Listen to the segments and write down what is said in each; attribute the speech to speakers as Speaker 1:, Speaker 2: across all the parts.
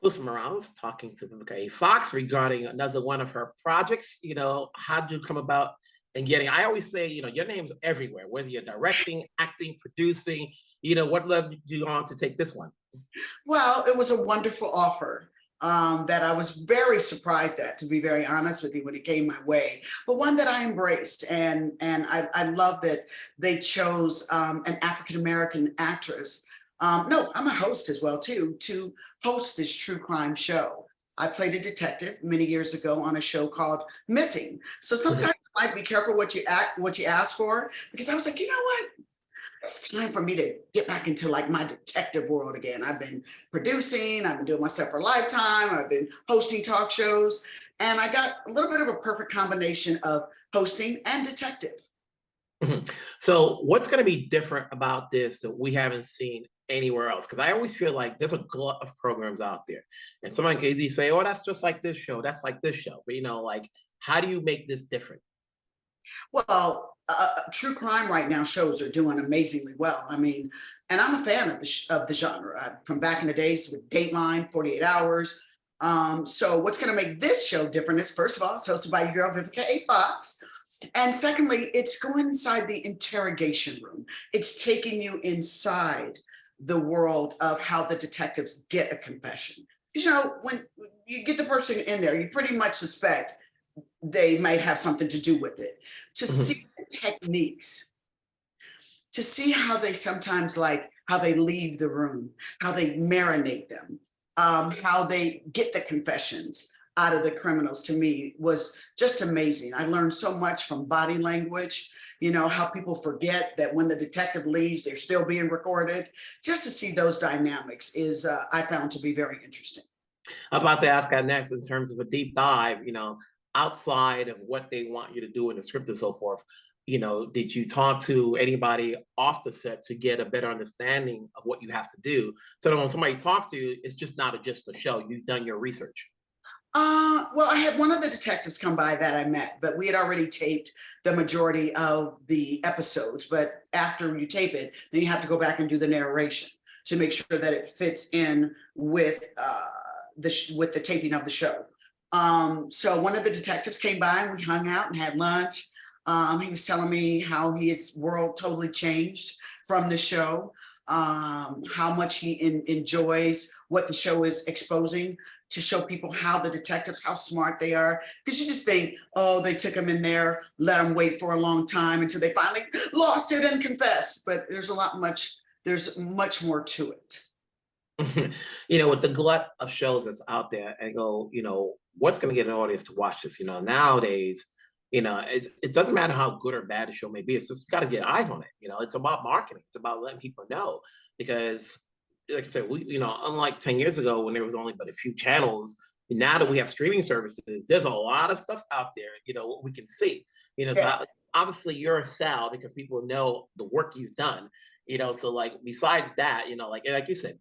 Speaker 1: Listen, Morales talking to Vivica A. Fox regarding another one of her projects. How did you come about and getting? I always say, your name's everywhere, whether you're directing, acting, producing. What led you on to take this one?
Speaker 2: Well, it was a wonderful offer that I was very surprised at, to be very honest with you, when it came my way, but one that I embraced. And I love that they chose an African American actress. No, I'm a host as well, too, to host this true crime show. I played a detective many years ago on a show called Missing. So sometimes you might be careful what you ask for, because I was like, you know what? It's time for me to get back into like my detective world again. I've been producing, I've been doing my stuff for Lifetime, I've been hosting talk shows, and I got a little bit of a perfect combination of hosting and detective.
Speaker 1: Mhm. So, what's going to be different about this that we haven't seen anywhere else? Because I always feel like there's a glut of programs out there, and someone can easily say, "Oh, that's just like this show. That's like this show." But how do you make this different?
Speaker 2: Well, true crime right now shows are doing amazingly well. I mean, and I'm a fan of the genre from back in the days with Dateline, 48 Hours. So what's going to make this show different is, first of all, it's hosted by your girl Vivica A. Fox, and secondly, it's going inside the interrogation room. It's taking you inside the world of how the detectives get a confession. Because when you get the person in there, you pretty much suspect they might have something to do with it. To see
Speaker 1: Mhm.
Speaker 2: the techniques, to see how they sometimes, like how they leave the room, how they marinate them, how they get the confessions out of the criminals, to me was just amazing. I learned so much from body language, how people forget that when the detective leaves, they're still being recorded. Just to see those dynamics is, I found to be very interesting.
Speaker 1: I'm about to ask that next in terms of a deep dive. Outside of what they want you to do in the script and so forth. Did you talk to anybody off the set to get a better understanding of what you have to do, so that when somebody talks to you, it's just a show. You've done your research.
Speaker 2: Well, I had one of the detectives come by that I met, but we had already taped the majority of the episodes. But after you tape it, then you have to go back and do the narration to make sure that it fits in with with the taping of the show. So one of the detectives came by and we hung out and had lunch. He was telling me how his world totally changed from the show, how much he enjoys what the show is exposing, to show people how the detectives, how smart they are. Because you just think, oh, they took him in there, let him wait for a long time until they finally lost it and confessed. But there's much more to it.
Speaker 1: With the glut of shows that's out there, and what's going to get an audience to watch this? Nowadays, it doesn't matter how good or bad the show may be. It's just you got to get eyes on it. It's about marketing. It's about letting people know, because, like I said, unlike 10 years ago when there was only but a few channels, now that we have streaming services, there's a lot of stuff out there. What we can see.
Speaker 2: Yes.
Speaker 1: Obviously you're a sell because people know the work you've done. So like besides that, like you said,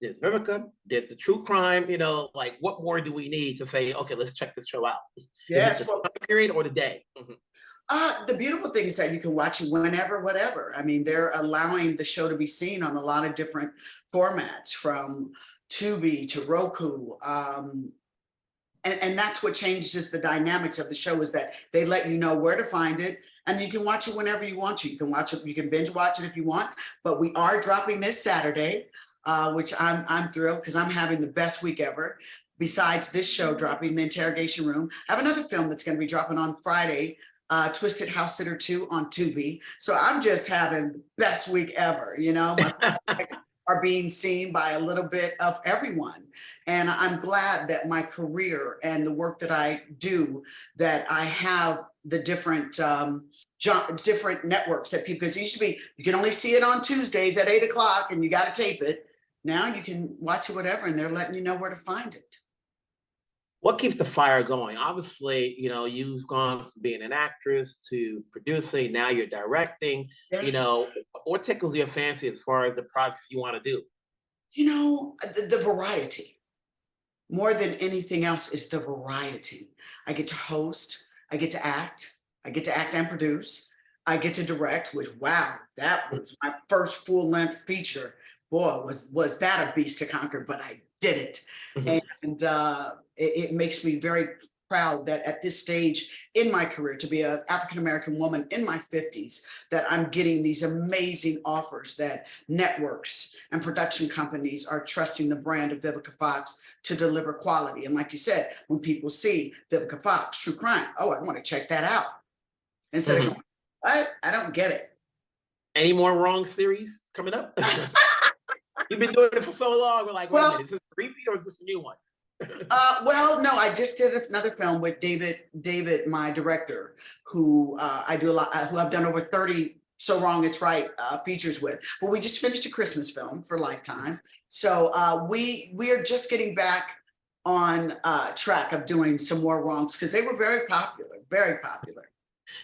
Speaker 1: there's Vivica, there's the true crime, like what more do we need to say, okay, let's check this show out? Is it the
Speaker 2: Yes. Well,
Speaker 1: time period or the day?
Speaker 2: the beautiful thing is that you can watch it whenever, whatever. I mean, they're allowing the show to be seen on a lot of different formats, from Tubi to Roku. And that's what changes the dynamics of the show, is that they let you know where to find it, and you can watch it whenever you want to. You can watch it, you can binge watch it if you want. But we are dropping this Saturday, which I'm thrilled, because I'm having the best week ever. Besides this show dropping, The Interrogation Room, I have another film that's going to be dropping on Friday, Twisted House Sitter 2 on Tubi. So I'm just having the best week ever. My projects are being seen by a little bit of everyone. And I'm glad that my career and the work that I do, that I have the different networks that people, because it used to be, you can only see it on Tuesdays at 8 o'clock and you got to tape it. Now you can watch it whatever, and they're letting you know where to find it.
Speaker 1: What keeps the fire going? Obviously, you've gone from being an actress to producing, now you're directing.
Speaker 2: Yes.
Speaker 1: What tickles your fancy as far as the projects you want to do?
Speaker 2: The variety, more than anything else, is the variety. I get to host, I get to act, and produce, I get to direct, which, wow, that was my first full length feature. Boy, was that a beast to conquer, but I did it.
Speaker 1: Mhm.
Speaker 2: And it makes me very proud that at this stage in my career, to be an African-American woman in my 50s, that I'm getting these amazing offers, that networks and production companies are trusting the brand of Vivica Fox to deliver quality. And like you said, when people see Vivica Fox, true crime, oh, I want to check that out. Instead of
Speaker 1: Mhm.
Speaker 2: going, what? I don't get it.
Speaker 1: Any more wrong series coming up? You've been doing it for so long. We're like, wait a
Speaker 2: Well,
Speaker 1: minute, is this a repeat or is this a new one?
Speaker 2: well, no, I just did another film with David, my director, who I do a lot, who I've done over 30 So Wrong It's Right features with. But we just finished a Christmas film for Lifetime, so we are just getting back on track of doing some more wrongs because they were very popular, very popular.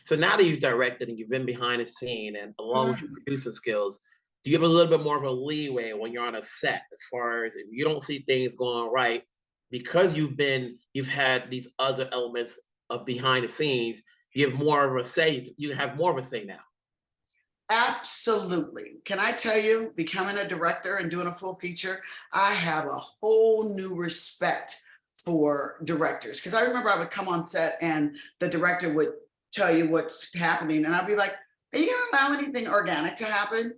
Speaker 1: So now that you've directed and you've been behind the scene and along with your
Speaker 2: Mhm.
Speaker 1: producing skills, do you have a little bit more of a leeway when you're on a set as far as if you don't see things going right because you've had these other elements of behind the scenes, you have more of a say, you have more of a say now.
Speaker 2: Absolutely. Can I tell you, becoming a director and doing a full feature, I have a whole new respect for directors. Because I remember I would come on set and the director would tell you what's happening. And I'd be like, are you going to allow anything organic to happen?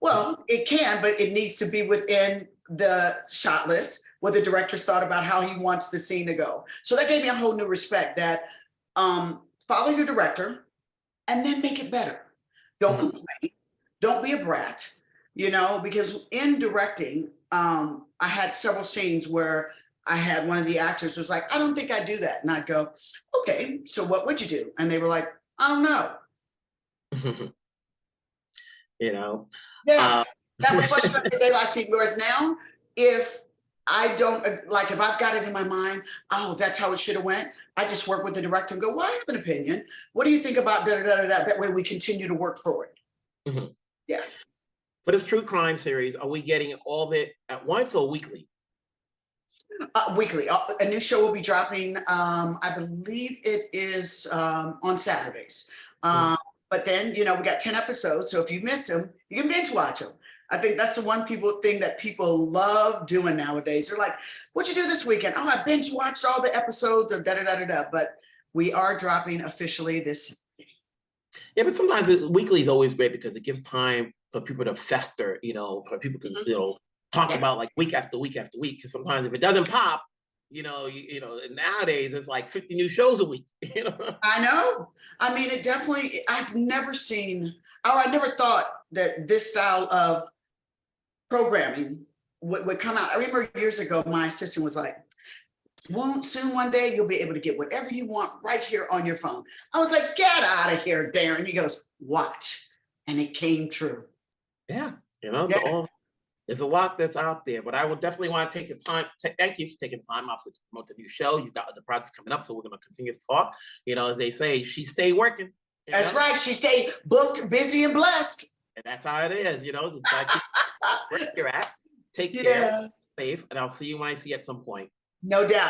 Speaker 2: Well, it can, but it needs to be within the shot list, what the director's thought about how he wants the scene to go. So that gave me a whole new respect that follow your director and then make it better. Don't
Speaker 1: Mhm.
Speaker 2: complain. Don't be a brat, because in directing, I had several scenes where I had one of the actors was like, I don't think I do that. And I'd go, okay, so what would you do? And they were like, I don't know.
Speaker 1: You know,
Speaker 2: Yeah,
Speaker 1: uh,
Speaker 2: that would frustrate the daylight scene. Whereas now, if I don't like, if I've got it in my mind, oh, that's how it should have went. I just work with the director and go, well, I have an opinion. What do you think about da da da da da? That way we continue to work forward.
Speaker 1: mhm.
Speaker 2: Yeah.
Speaker 1: For this true crime series, are we getting all of it at once or weekly?
Speaker 2: Weekly. A new show will be dropping. I believe it is on Saturdays.
Speaker 1: Mhm.
Speaker 2: Um, but then, we got 10 episodes. So if you missed them, you can binge watch them. I think that's the one thing that people love doing nowadays. They're like, what'd you do this weekend? Oh, I binge watched all the episodes of da da da da da. But we are dropping officially this.
Speaker 1: Yeah, but sometimes weekly is always great because it gives time for people to fester, for people to,
Speaker 2: Mhm.
Speaker 1: talk
Speaker 2: Yeah,
Speaker 1: about like week after week after week. Because sometimes if it doesn't pop, nowadays it's like 50 new shows a week, you know.
Speaker 2: I know. I mean, it definitely, I've never seen, I never thought that this style of programming would come out. I remember years ago, my assistant was like, soon one day you'll be able to get whatever you want right here on your phone. I was like, get out of here, Darren. He goes, watch. And it came true.
Speaker 1: Yeah, it's
Speaker 2: Yeah,
Speaker 1: all there's a lot that's out there, but I would definitely want to take the time. Thank you for taking the time off to promote the new show. You've got other projects coming up, so we're going to continue to talk. As they say, she stay working.
Speaker 2: that's right. She stayed booked, busy, and blessed.
Speaker 1: And that's how it is. Just gotta keep where you're at. Take care,
Speaker 2: Yeah,
Speaker 1: stay safe, and I'll see you when I see you at some point.
Speaker 2: no doubt.